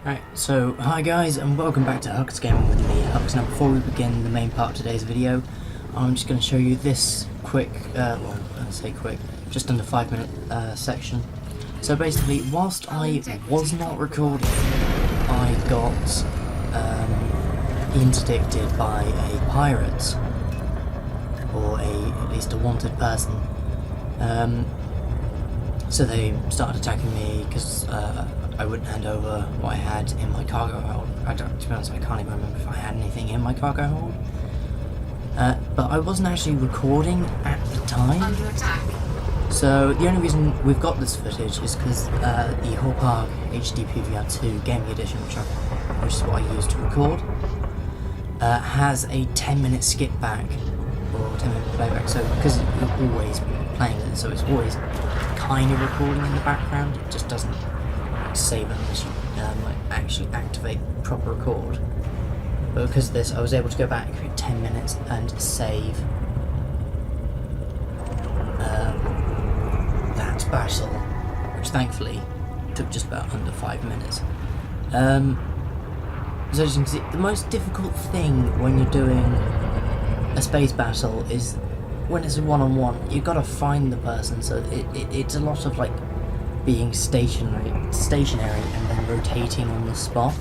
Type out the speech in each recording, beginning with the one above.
Right, so hi guys and welcome back to HuxGaming with me, Hux. Now before we begin the main part of today's video, I'm just going to show you this quick, well I say quick, just under 5 minute section. So basically, whilst I was not recording, I got interdicted by a pirate, or at least a wanted person. So they started attacking me because I wouldn't hand over what I had in my cargo hold. To be honest, I can't even remember if I had anything in my cargo hold. But I wasn't actually recording at the time. Under attack. So the only reason we've got this footage is because the Hallpark HD PVR2 Gaming Edition, which is what I used to record, has a 10-minute skip back, or 10-minute playback. So because you're always playing it, so it's always kind of recording in the background. It just doesn't save unless you actually activate proper record. But because of this, I was able to go back 10 minutes and save that battle, which thankfully took just about under 5 minutes. So as you can see, the most difficult thing when you're doing a space battle is when it's a one-on-one. You've got to find the person, so it's a lot of like being stationary and then rotating on the spot.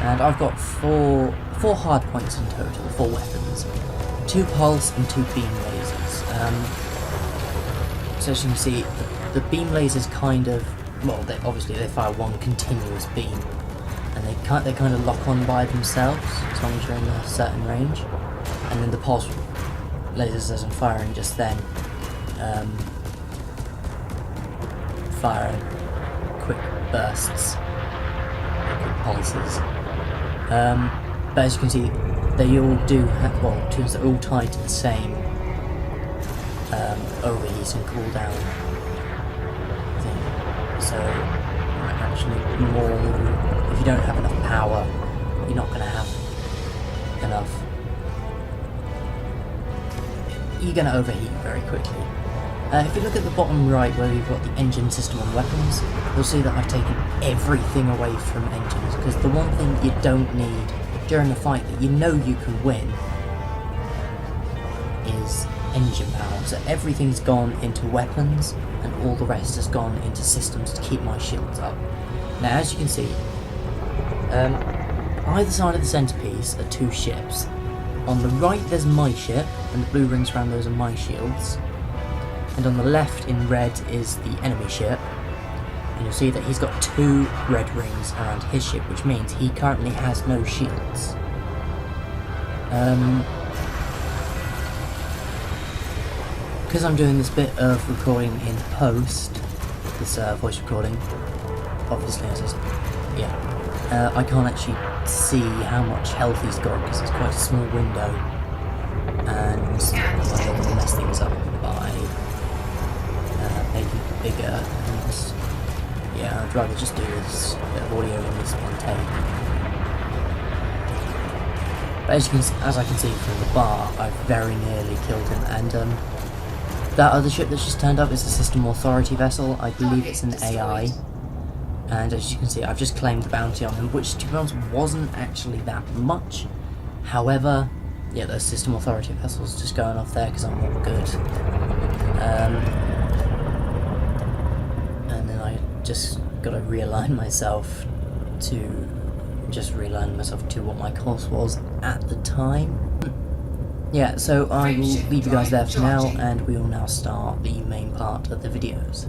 And I've got four hard points in total, 4 weapons, 2 pulse and 2 beam lasers. So as you can see, the beam lasers kind of, well, obviously they fire one continuous beam, and they kind of lock on by themselves as long as you're in a certain range. And then the pulse lasers isn't firing just then, firing quick bursts, quick pulses. But as you can see, they all do have, well, they're all tied to the same overheat and cooldown thing. So actually, if you don't have enough power, you're not going to have enough. You're going to overheat very quickly. If you look at the bottom right where we've got the engine system on weapons, you'll see that I've taken everything away from engines, because the one thing you don't need during a fight that you know you can win is engine power. So everything's gone into weapons and all the rest has gone into systems to keep my shields up. Now as you can see, either side of the centerpiece are 2 ships. On the right there's my ship, and the blue rings around those are my shields. And on the left in red is the enemy ship. And you'll see that he's got 2 red rings around his ship, which means he currently has no shields. Because I'm doing this bit of recording in post, this voice recording, obviously I can't actually see how much health he's got because it's quite a small window, and I don't want to mess things up by making it bigger. And yeah, I'd rather just do this bit of audio in this one take. But as I can see from the bar, I've very nearly killed him. And that other ship that's just turned up is a System Authority vessel. I believe it's an AI. And as you can see, I've just claimed the bounty on him, which to be honest wasn't actually that much. However, yeah, those System Authority vessels just going off there because I'm not good. And then I just got to realign myself to what my course was at the time. Yeah, so I will leave you guys there for now, and we will now start the main part of the videos.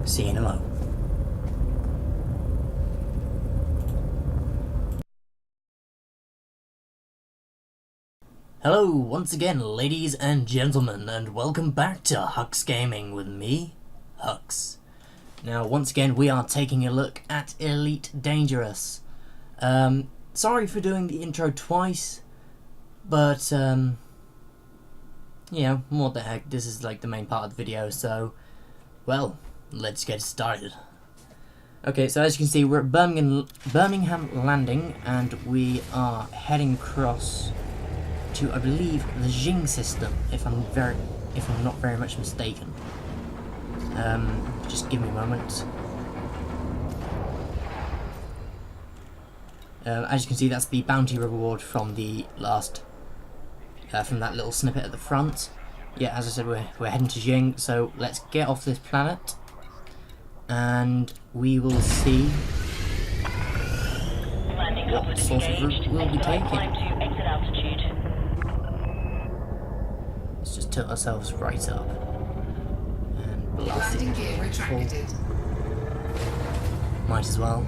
See you in a moment. Hello, once again, ladies and gentlemen, and welcome back to HuxGaming with me, Hux. Now, once again, we are taking a look at Elite Dangerous. Sorry for doing the intro twice, but, yeah, what the heck, this is like the main part of the video, so, well, let's get started. Okay, so as you can see, we're at Birmingham Landing, and we are heading across to, I believe, the Jing System, if I'm not very much mistaken. Just give me a moment. As you can see, that's the bounty reward from the last, from that little snippet at the front. Yeah, as I said, we're heading to Jing, so let's get off this planet, and we will see what sort of route we'll be taking. Let's just tilt ourselves right up and blast it. Landing gear retracted. Might as well.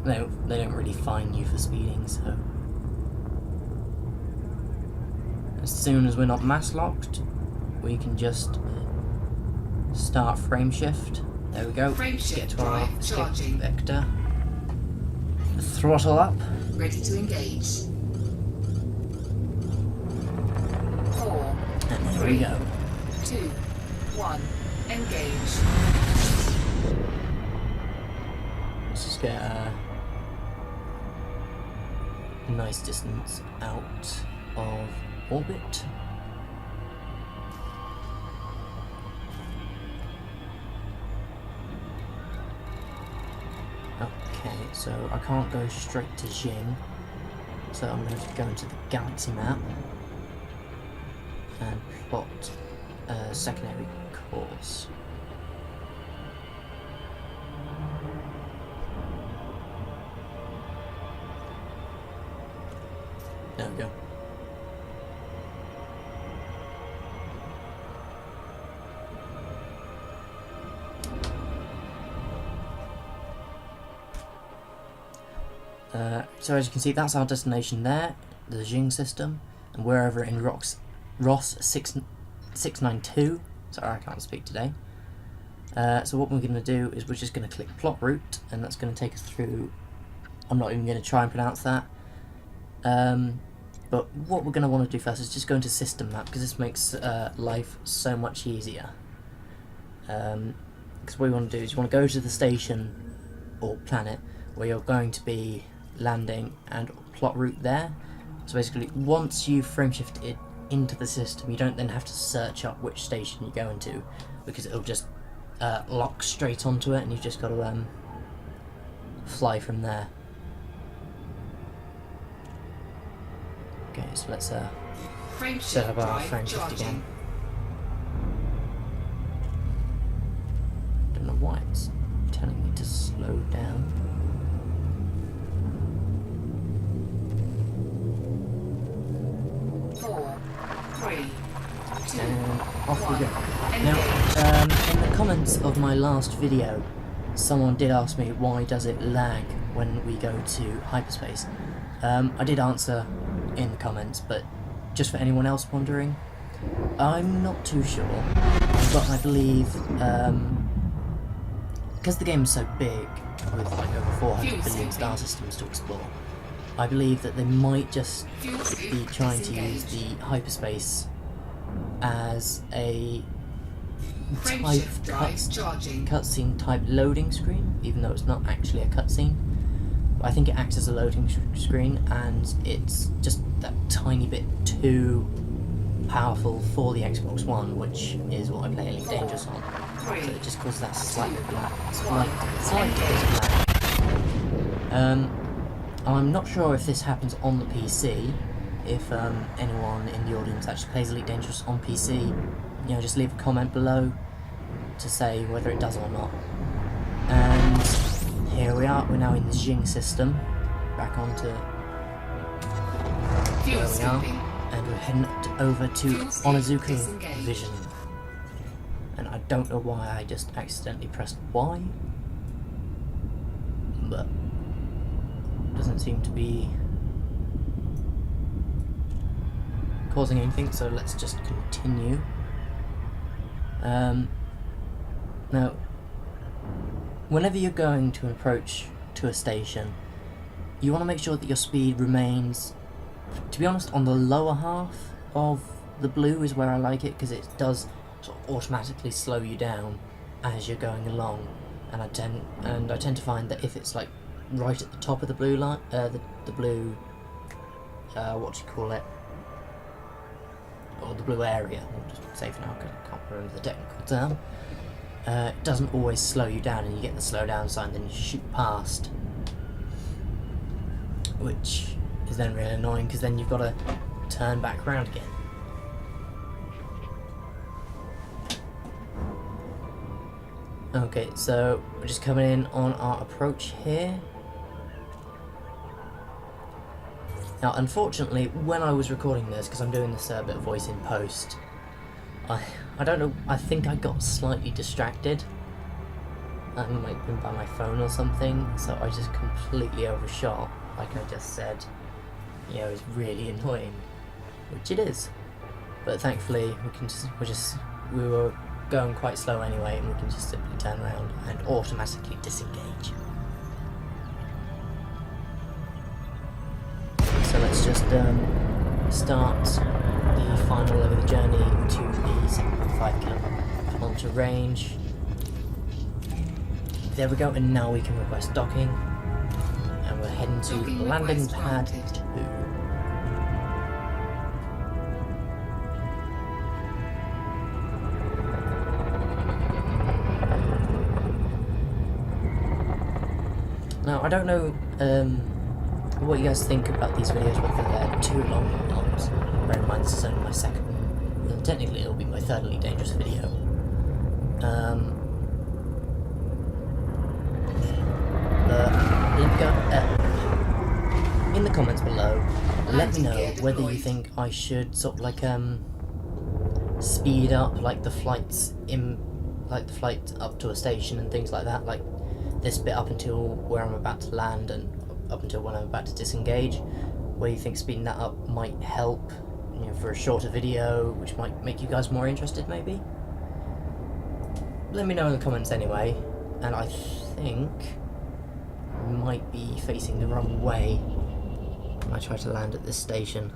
No, they don't really fine you for speeding, so as soon as we're not mass locked, we can just start frame shift. There we go. Frame shift Get to our drive charging. vector. Throttle up. Ready to engage. 4, And there we go. 2, 1, engage. Let's just get a nice distance out of orbit. Okay, so I can't go straight to Jing, so I'm going to go into the galaxy map and plot a secondary course. There we go. So as you can see, that's our destination there, the Jing System, and we're over in Ross 692. Sorry, I can't speak today. So what we're going to do is we're just going to click plot route, and that's going to take us through. I'm not even going to try and pronounce that. But what we're going to want to do first is just go into system map, because this makes life so much easier. Because what you want to do is you want to go to the station or planet where you're going to be landing and plot route there. So basically, once you've frame shifted into the system, you don't then have to search up which station you go into, because it'll just lock straight onto it, and you've just got to fly from there. Okay, so let's set up our frame shift again. Don't know why it's telling me to slow down. And off we go. Now, in the comments of my last video, someone did ask me why does it lag when we go to hyperspace. I did answer in the comments, but just for anyone else wondering, I'm not too sure, but I believe because the game is so big, with like over 400 billion star systems to explore, I believe that they might just be trying to use the hyperspace as a type cutscene type loading screen, even though it's not actually a cutscene. I think it acts as a loading screen, and it's just that tiny bit too powerful for the Xbox One, which is what I play Elite Dangerous on. So it just causes that slight bit of lag. I'm not sure if this happens on the PC. If anyone in the audience actually plays Elite Dangerous on PC, you know, just leave a comment below to say whether it does or not. And here we are, we're now in the Jing System, back onto where we are, and we're heading over to Onizuka Vision. And I don't know why I just accidentally pressed Y, but it doesn't seem to be causing anything, so let's just continue. Now, whenever you're going to approach to a station, you want to make sure that your speed remains, to be honest, on the lower half of the blue is where I like it, because it does sort of automatically slow you down as you're going along, and I tend to find that if it's like right at the top of the blue line, the blue, what do you call it? Or the blue area, or just say for now, because I can't remember the technical term, it doesn't always slow you down, and you get the slow down sign, then you shoot past, which is then really annoying, because then you've got to turn back around again. Okay, so we're just coming in on our approach here. Now, unfortunately, when I was recording this, because I'm doing this bit of voice in post, I don't know, I think I got slightly distracted. That might have been by my phone or something, so I just completely overshot, like I just said. You know, it's really annoying, which it is. But thankfully, we were going quite slow anyway, and we can just simply turn around and automatically disengage. So let's just start the final leg of the journey to the 7.5 kilometer range. There we go, and now we can request docking, and we're heading to landing pad 2. Now, I don't know what you guys think about these videos, whether they're too long or not. Bear in mind, this is only my second, well, technically it'll be my third Elite Dangerous video. In the comments below, let me know whether you think I should sort of like speed up like the flights the flight up to a station and things like that, like this bit up until where I'm about to land and up until when I'm about to disengage, where you think speeding that up might help, you know, for a shorter video, which might make you guys more interested maybe. Let me know in the comments anyway, and I think I might be facing the wrong way when I try to land at this station.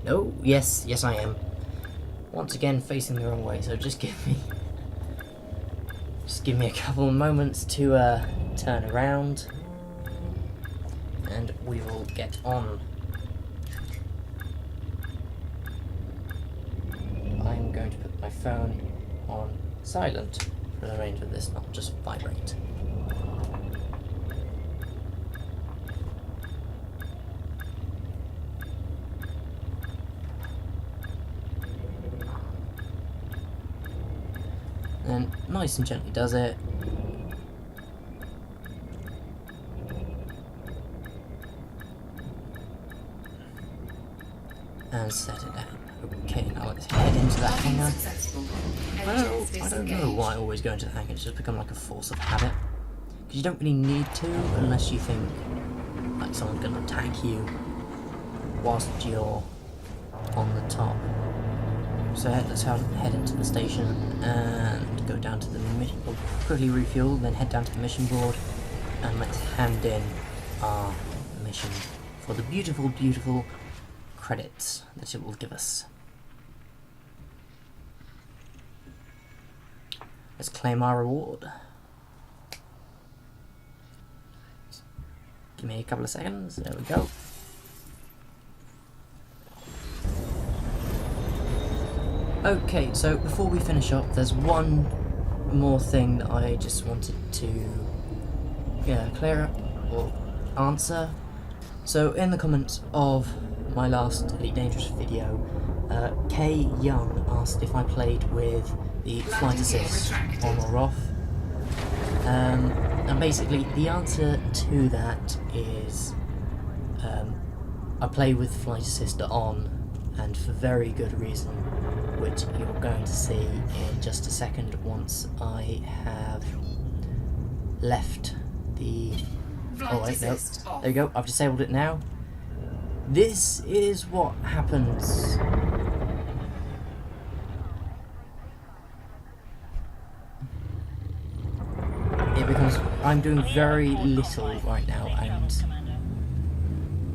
No, yes I am. Once again facing the wrong way, so just give me a couple of moments to turn around, and we will get on. I'm going to put my phone on silent for the range of this, not just vibrate. And nice and gently does it. And set it down. Okay, now let's head into that hangar. I don't know why I always go into the hangar, it's just become like a force of habit. Because you don't really need to, unless you think like someone's going to attack you whilst you're on the top. So let's head into the station and go down to the mission, quickly refuel, then head down to the mission board, and let's hand in our mission for the beautiful, beautiful credits that it will give us. Let's claim our reward. Give me a couple of seconds, there we go. Okay, so before we finish up, there's one more thing that I just wanted to clear up or answer. So in the comments of my last Elite Dangerous video, K Young asked if I played with the flight assist on or off. And basically the answer to that is I play with flight assist on, and for very good reason, which you're going to see in just a second once I have left the... Oh wait, no, there you go, I've disabled it now. This is what happens. It becomes... I'm doing very little right now, and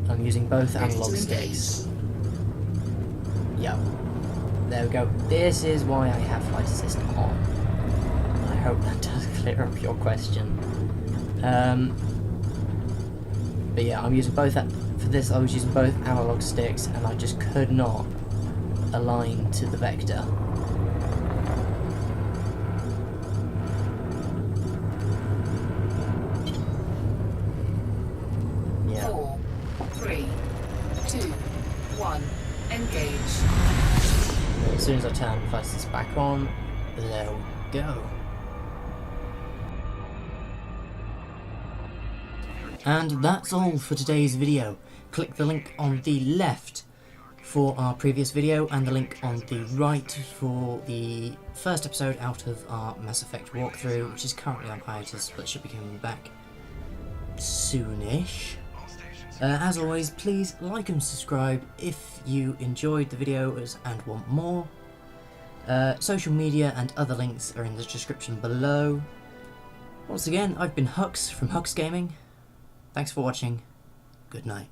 I'm using both analog sticks. Yep. There we go. This is why I have flight assist on. I hope that does clear up your question. But yeah, I'm using both, for this I was using both analog sticks and I just could not align to the vector. Yeah. 4, 3, 2, 1, engage. As soon as I turn the fastest back on, there we go. And that's all for today's video. Click the link on the left for our previous video and the link on the right for the first episode out of our Mass Effect walkthrough, which is currently on hiatus but should be coming back soonish. As always, please like and subscribe if you enjoyed the videos and want more. Social media and other links are in the description below. Once again, I've been Hux from HuxGaming. Thanks for watching. Good night.